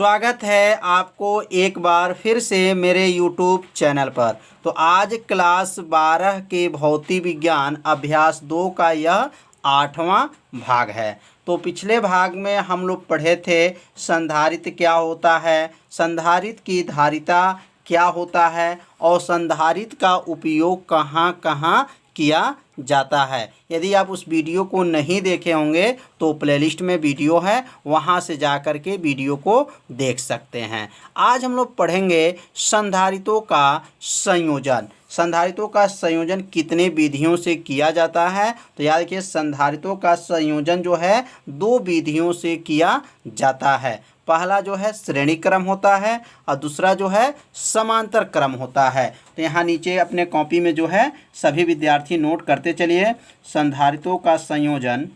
स्वागत है आपको एक बार फिर से मेरे YouTube चैनल पर। तो आज क्लास 12 के भौतिक विज्ञान अभ्यास 2 का यह 8वां भाग है। तो पिछले भाग में हम लोग पढ़े थे संधारित्र क्या होता है, संधारित्र की धारिता क्या होता है और संधारित्र का उपयोग कहाँ कहाँ किया जाता है। यदि आप उस वीडियो को नहीं देखे होंगे तो प्लेलिस्ट में वीडियो है, वहां से जाकर के वीडियो को देख सकते हैं। आज हम लोग पढ़ेंगे संधारित्रों का संयोजन। संधारित्रों का संयोजन कितने विधियों से किया जाता है? तो याद रखिए, संधारित्रों का संयोजन जो है 2 विधियों से किया जाता है। पहला जो है श्रेणी क्रम होता है और दूसरा जो है समांतर क्रम होता है। तो यहाँ नीचे अपने कॉपी में जो है सभी विद्यार्थी नोट करते चलिए। संधारित्रों का संयोजन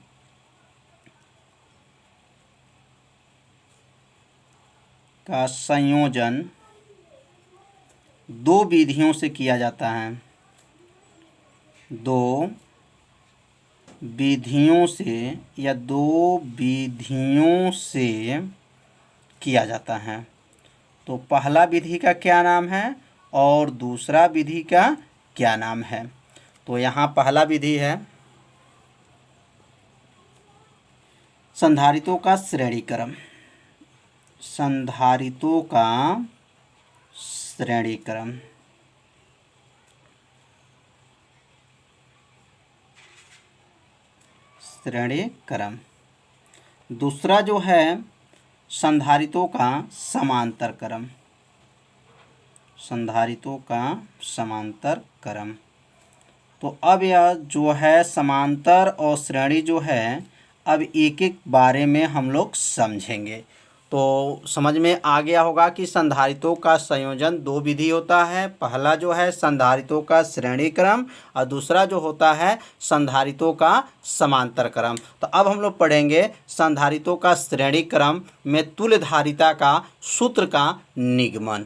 दो विधियों से किया जाता है। 2 विधियों से किया जाता है। तो पहला विधि का क्या नाम है और दूसरा विधि का क्या नाम है? तो यहाँ पहला विधि है संधारित्रों का श्रेणी क्रम। संधारित्रों का श्रेणी क्रम। श्रेणी क्रम। दूसरा जो है संधारित्रों का समांतर क्रम। संधारित्रों का समांतर क्रम। तो अब यह जो है समांतर और श्रेणी जो है, अब एक एक बारे में हम लोग समझेंगे। तो समझ में आ गया होगा कि संधारित्रों का संयोजन 2 विधि होता है। पहला जो है संधारित्रों का श्रेणी क्रम और दूसरा जो होता है संधारित्रों का समांतर क्रम। तो अब हम लोग पढ़ेंगे संधारित्रों का श्रेणी क्रम में तुल्यधारिता का सूत्र का निगमन।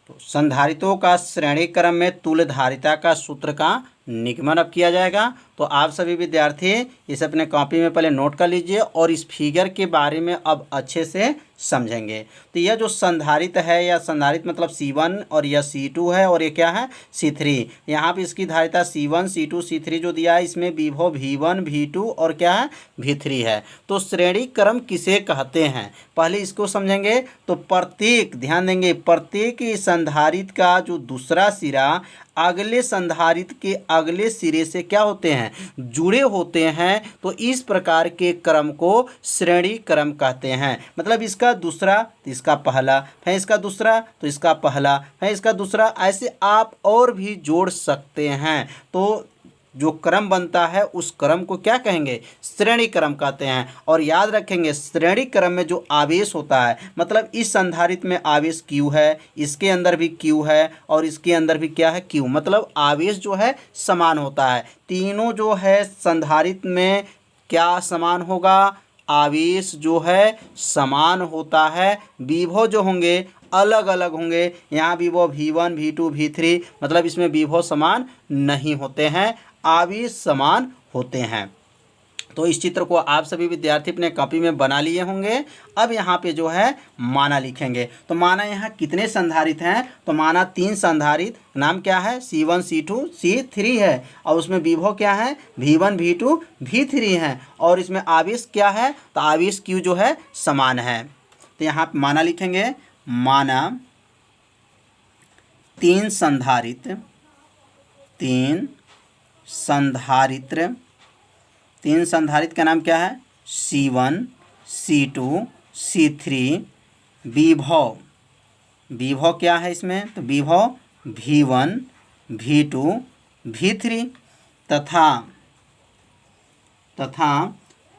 तो संधारित्रों का श्रेणी क्रम में तुल्यधारिता का सूत्र का निगमन अब किया जाएगा। तो आप सभी विद्यार्थी इसे अपने कॉपी में पहले नोट कर लीजिए और इस फिगर के बारे में अब अच्छे से समझेंगे। तो यह जो संधारित्र है, या संधारित्र मतलब C1 और यह C2 है और ये क्या है C3। यहाँ पे इसकी धारिता C1 C2 C3 जो दिया है, इसमें विभव V1 V2 और क्या है V3 है। तो श्रेणी क्रम किसे कहते हैं पहले इसको समझेंगे। तो प्रत्येक, ध्यान देंगे, प्रत्येक संधारित्र का जो दूसरा सिरा अगले संधारित्र के अगले सिरे से क्या होते हैं, जुड़े होते हैं। तो इस प्रकार के क्रम को श्रेणी क्रम कहते हैं। मतलब इसका दूसरा तो इसका पहला, है इसका दूसरा तो इसका पहला, है इसका दूसरा, ऐसे आप और भी जोड़ सकते हैं। तो जो क्रम बनता है उस क्रम को क्या कहेंगे, श्रेणी क्रम कहते हैं। और याद रखेंगे श्रेणी क्रम में जो आवेश होता है, मतलब इस संधारित्र में आवेश Q है, इसके अंदर भी Q है और इसके अंदर भी क्या है Q, मतलब आवेश जो है समान होता है। तीनों जो है संधारित्र में क्या समान होगा, आवेश जो है समान होता है। विभव जो होंगे अलग अलग होंगे। यहाँ विभव V1 V2 V3, मतलब इसमें विभव समान नहीं होते हैं, आवेश समान होते हैं। तो इस चित्र को आप सभी विद्यार्थी अपने कॉपी में बना लिए होंगे। अब यहाँ पे जो है माना लिखेंगे। तो माना यहाँ कितने संधारित्र हैं? तो माना 3 संधारित्र, नाम क्या है C1 C2 C3 है और उसमें विभव क्या है V1 V2 V3 है और इसमें आवेश क्या है, तो आवेश Q जो है समान है। तो यहाँ माना लिखेंगे, माना 3 संधारित्र, 3 संधारित्र का नाम क्या है C1 C2 C3। विभव क्या है इसमें, तो विभव V1 V2 V3 तथा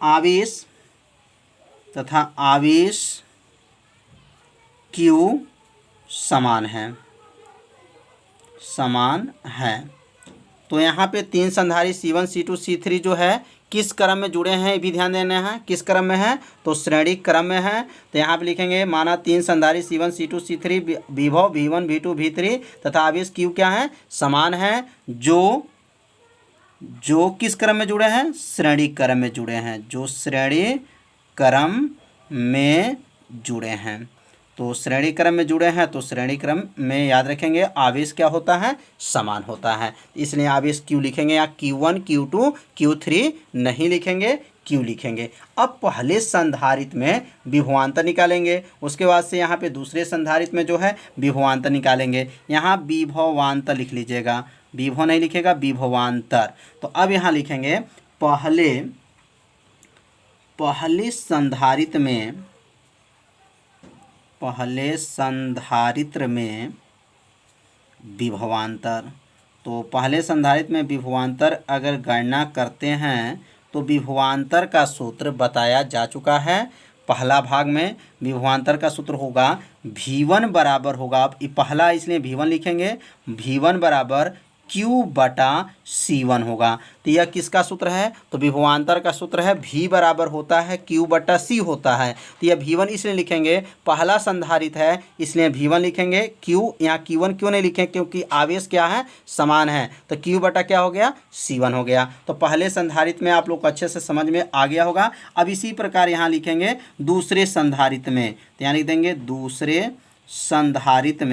आवेश Q समान है। तो यहाँ पे 3 संधारित्र C1 C2 C3 जो है किस क्रम में जुड़े हैं, ये भी ध्यान देना है। किस क्रम में है, तो श्रेणी क्रम में है। तो यहाँ पे लिखेंगे माना 3 संधारित्र C1 C2 C3 विभव V1 V2 V3 तथा आवेश Q क्या है, समान है। जो किस क्रम में जुड़े हैं, श्रेणी क्रम में जुड़े हैं, जो श्रेणी क्रम में जुड़े हैं। तो श्रेणी क्रम में जुड़े हैं तो श्रेणी क्रम में याद रखेंगे आवेश क्या होता है, समान होता है, इसलिए आवेश Q लिखेंगे। या Q1 Q2 Q3 नहीं लिखेंगे, Q लिखेंगे। अब पहले संधारित्र में विभवांतर निकालेंगे, उसके बाद से यहाँ पे दूसरे संधारित्र में जो है विभवांतर निकालेंगे। यहाँ विभवांतर लिख लीजिएगा, विभव नहीं लिखेगा, विभवांतर। तो अब यहाँ लिखेंगे पहले संधारित्र में विभवांतर। तो पहले संधारित्र में विभवांतर अगर गणना करते हैं तो विभवांतर का सूत्र बताया जा चुका है। पहला भाग में विभवांतर का सूत्र होगा V1 बराबर होगा, अब पहला इसलिए V1 लिखेंगे, V1 बराबर Q/C1 होगा। तो यह किसका सूत्र है, तो विभवांतर का सूत्र है V बराबर होता है Q/C होता है। तो यह V1 इसलिए लिखेंगे, पहला संधारित्र है इसलिए V1 लिखेंगे। Q यहाँ Q1 क्यों नहीं लिखें, क्योंकि आवेश क्या है, समान है, तो Q/ क्या हो गया, C1 हो गया। तो पहले संधारित्र में आप लोग को अच्छे से समझ में आ गया होगा। अब इसी प्रकार यहाँ लिखेंगे दूसरे संधारित्र में, तो यहाँ लिख देंगे दूसरे संधारित्र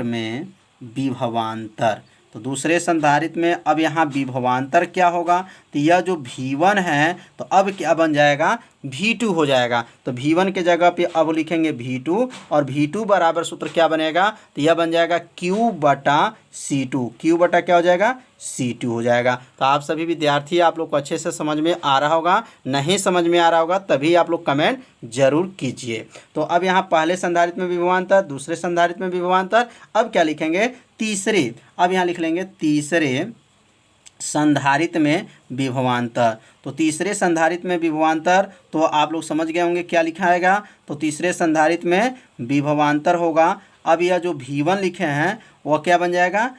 में विभवांतर। तो दूसरे संधारित्र में अब यहाँ विभवांतर क्या होगा, तो यह जो V1 है तो अब क्या बन जाएगा, V2 हो जाएगा। तो V1 के जगह पे अब लिखेंगे V2 और V2 बराबर सूत्र क्या बनेगा, तो यह बन जाएगा Q/C2। Q/ क्या हो जाएगा, C2 हो जाएगा। तो आप सभी विद्यार्थी आप लोग को अच्छे से समझ में आ रहा होगा, नहीं समझ में आ रहा होगा तभी आप लोग कमेंट जरूर कीजिए। तो अब यहाँ पहले संधारित्र में विभवांतर, दूसरे संधारित्र में विभवांतर। अब क्या लिखेंगे, तीसरे, अब यहाँ लिख लेंगे तीसरे संधारित्र में विभवांतर। तो तीसरे संधारित्र में विभवांतर तो आप लोग समझ गए होंगे क्या लिखाएगा, तो तीसरे संधारित्र में विभवांतर होगा। अब यह जो V1 लिखे हैं वह क्या बन जाएगा,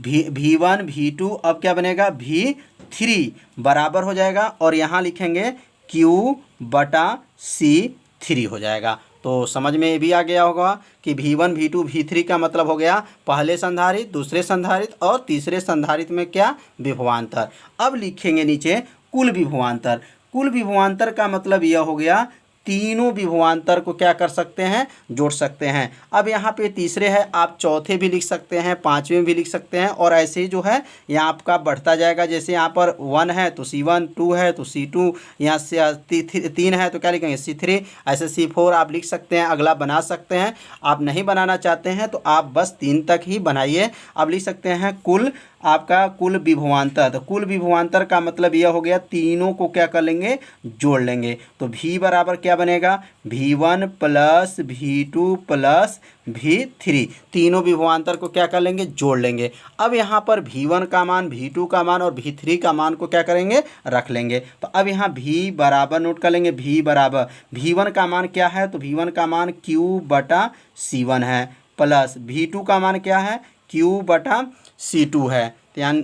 V1 V2, अब क्या बनेगा V3 बराबर हो जाएगा और यहाँ लिखेंगे Q/C3 हो जाएगा। तो समझ में भी आ गया होगा कि V1 V2 V3 का मतलब हो गया पहले संधारित्र, दूसरे संधारित्र और तीसरे संधारित्र में क्या, विभवांतर। अब लिखेंगे नीचे कुल विभवांतर। कुल विभवांतर का मतलब यह हो गया तीनों विभवांतर को क्या कर सकते हैं, जोड़ सकते हैं। अब यहाँ पे तीसरे है, आप चौथे भी लिख सकते हैं, पांचवें भी लिख सकते हैं और ऐसे ही जो है यहाँ आपका बढ़ता जाएगा। जैसे यहाँ पर 1 है तो C1, 2 है तो C2, यहाँ से 3 है तो क्या लिखेंगे C3, ऐसे C4 आप लिख सकते हैं, अगला बना सकते हैं। आप नहीं बनाना चाहते हैं तो आप बस 3 तक ही बनाइए। अब लिख सकते हैं कुल, आपका कुल विभवांतर। तो कुल विभवांतर का मतलब यह हो गया तीनों को क्या कर लेंगे, जोड़ लेंगे। तो V बराबर क्या बनेगा, V1 plus V2 plus V3, तीनों विभवांतर को क्या कर लेंगे, जोड़ लेंगे। अब यहाँ पर V1 का मान, V2 का मान और V3 का मान को क्या करेंगे, रख लेंगे। तो अब यहाँ V बराबर नोट कर लेंगे, V बराबर V1 का मान क्या है, तो V1 का मान Q/C1 है, प्लस V2 का मान क्या है, Q/C2 है। तो यहाँ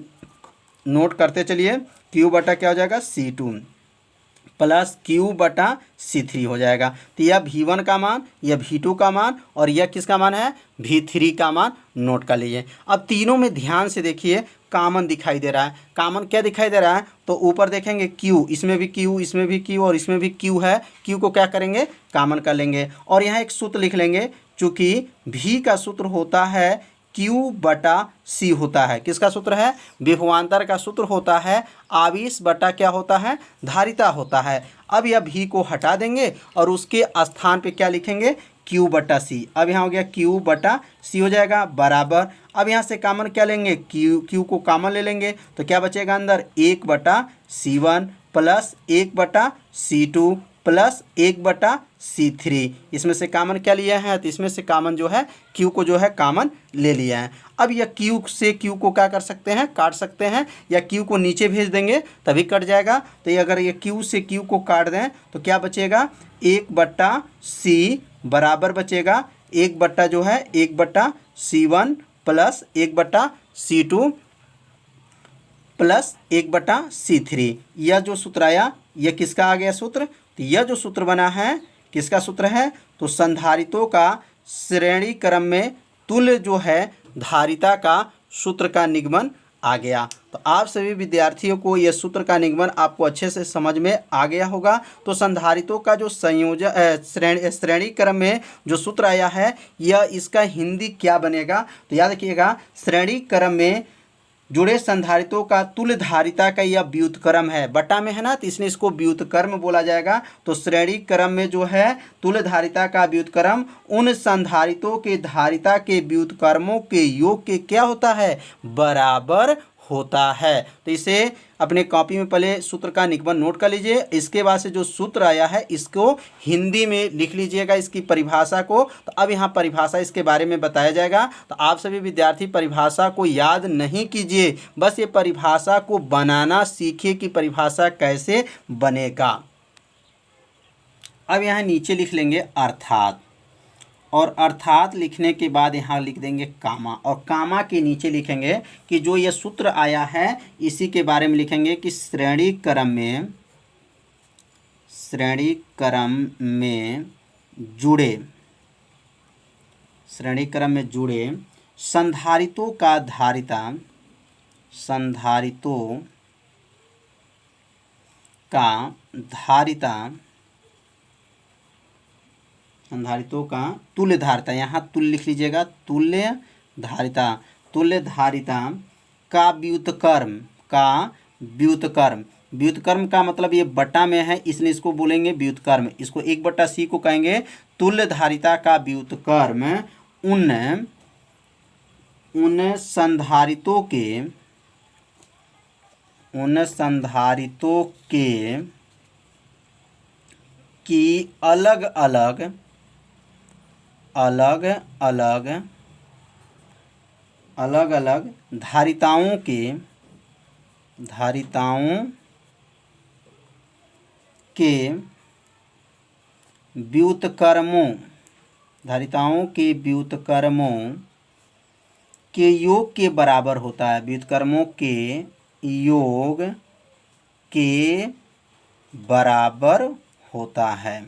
नोट करते चलिए, Q/ क्या हो जाएगा, C2 प्लस Q/C3 हो जाएगा। तो यह V1 का मान, यह V2 का मान और यह किसका मान है, V3 का मान नोट कर लीजिए। अब तीनों में ध्यान से देखिए कॉमन दिखाई दे रहा है। कॉमन क्या दिखाई दे रहा है, तो ऊपर देखेंगे Q, इसमें भी Q, इसमें भी Q और इसमें भी Q है। Q को क्या करेंगे, कॉमन कर लेंगे और यहाँ एक सूत्र लिख लेंगे। चूँकि V का सूत्र होता है Q/C होता है, किसका सूत्र है, विभवांतर का सूत्र होता है आवेश बटा क्या होता है, धारिता होता है। अब यह V को हटा देंगे और उसके स्थान पे क्या लिखेंगे, Q/C। अब यहाँ हो गया Q/C हो जाएगा बराबर। अब यहाँ से कॉमन क्या लेंगे, Q को कॉमन ले लेंगे तो क्या बचेगा अंदर, 1/C1 plus 1/C2 plus 1/C3। इसमें से कॉमन क्या लिया है, तो इसमें से कॉमन जो है Q को जो है कॉमन ले लिया है। अब यह Q से Q को क्या कर सकते हैं, काट सकते हैं, या Q को नीचे भेज देंगे तभी कट जाएगा। तो ये अगर ये Q से Q को काट दें तो क्या बचेगा, 1/C बराबर बचेगा 1/C1 plus 1/C2 plus 1/C3। यह जो सूत्र आया यह किसका आ गया सूत्र, तो यह जो सूत्र बना है किसका सूत्र है, तो संधारित्रों का श्रेणी क्रम में तुल्य जो है धारिता का सूत्र का निगमन आ गया। तो आप सभी विद्यार्थियों को यह सूत्र का निगमन आपको अच्छे से समझ में आ गया होगा। तो संधारित्रों का जो संयोजन श्रेणी क्रम में जो सूत्र आया है, यह इसका हिंदी क्या बनेगा, तो याद रखिएगा, श्रेणी क्रम में जुड़े संधारित्रों का तुल्यधारिता का यह व्युत्क्रम है। बटा में है ना, तो इसलिए इसको व्युत्क्रम बोला जाएगा। तो श्रेणी क्रम में जो है तुल्यधारिता का व्युत्क्रम उन संधारित्रों के धारिता के व्युत्क्रमों के योग के क्या होता है, बराबर होता है। तो इसे अपने कॉपी में पहले सूत्र का निगमन नोट कर लीजिए। इसके बाद से जो सूत्र आया है इसको हिंदी में लिख लीजिएगा, इसकी परिभाषा को। तो अब यहाँ परिभाषा इसके बारे में बताया जाएगा। तो आप सभी विद्यार्थी परिभाषा को याद नहीं कीजिए, बस ये परिभाषा को बनाना सीखिए कि परिभाषा कैसे बनेगा। अब यहाँ नीचे लिख लेंगे अर्थात, और अर्थात लिखने के बाद यहाँ लिख देंगे कामा, और कामा के नीचे लिखेंगे कि जो ये सूत्र आया है इसी के बारे में लिखेंगे कि श्रेणी क्रम में जुड़े संधारित्रों का संधारित्रों का तुल्यधारिता, यहाँ तुल्य लिख लीजिएगा, तुल्यधारिता का व्युत्क्रम का मतलब ये बटा में है, इसलिए इसको बोलेंगे व्युत्क्रम। इसको 1/c को कहेंगे तुल्यधारिता का व्युत्क्रम उन संधारित्रों की अलग अलग धारिताओं के व्युत्क्रमों के योग के बराबर होता है। व्युत्क्रमों के योग के बराबर होता है।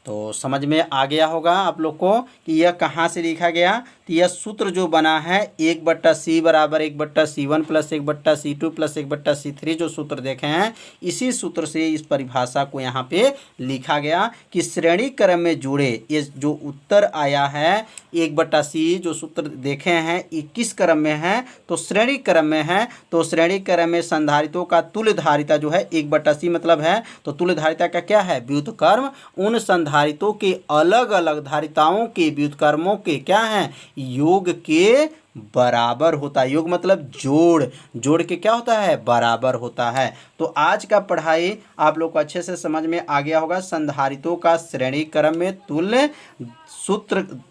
तो समझ में आ गया होगा आप लोग को कि यह कहाँ से लिखा गया। तो यह सूत्र जो बना है 1/c बराबर 1/c1 plus 1/c2 plus 1/c3 जो सूत्र देखे हैं, इसी सूत्र से इस परिभाषा को यहाँ पे लिखा गया कि श्रेणी क्रम में जुड़े, ये जो उत्तर आया है 1/c जो सूत्र देखे हैं ये किस क्रम में है, तो श्रेणी क्रम में है। तो श्रेणी क्रम में संधारित्रों का तुल्यधारिता जो है 1/c मतलब है, तो तुल्यधारिता का क्या है, व्युत्क्रम उन संधारित्रों के अलग अलग धारिताओं के व्युत्क्रमों के क्या हैं, योग के बराबर होता है। योग मतलब जोड़ के क्या होता है, बराबर होता है। तो आज का पढ़ाई आप लोग को अच्छे से समझ में आ गया होगा। संधारित्रों का श्रेणी क्रम में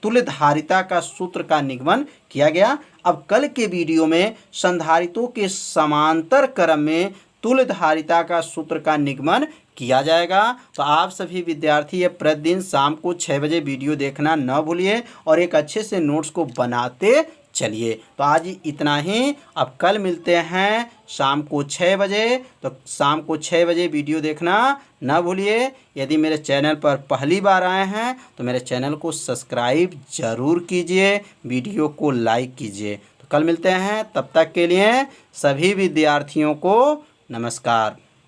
तुल्यधारिता का सूत्र का निगमन किया गया। अब कल के वीडियो में संधारित्रों के समांतर क्रम में तुल्यधारिता का सूत्र का निगमन किया जाएगा। तो आप सभी विद्यार्थी ये प्रतिदिन शाम को 6 बजे वीडियो देखना न भूलिए और एक अच्छे से नोट्स को बनाते चलिए। तो आज इतना ही, अब कल मिलते हैं शाम को 6 बजे। तो शाम को 6 बजे वीडियो देखना न भूलिए। यदि मेरे चैनल पर पहली बार आए हैं तो मेरे चैनल को सब्सक्राइब ज़रूर कीजिए, वीडियो को लाइक कीजिए। तो कल मिलते हैं, तब तक के लिए सभी विद्यार्थियों को नमस्कार।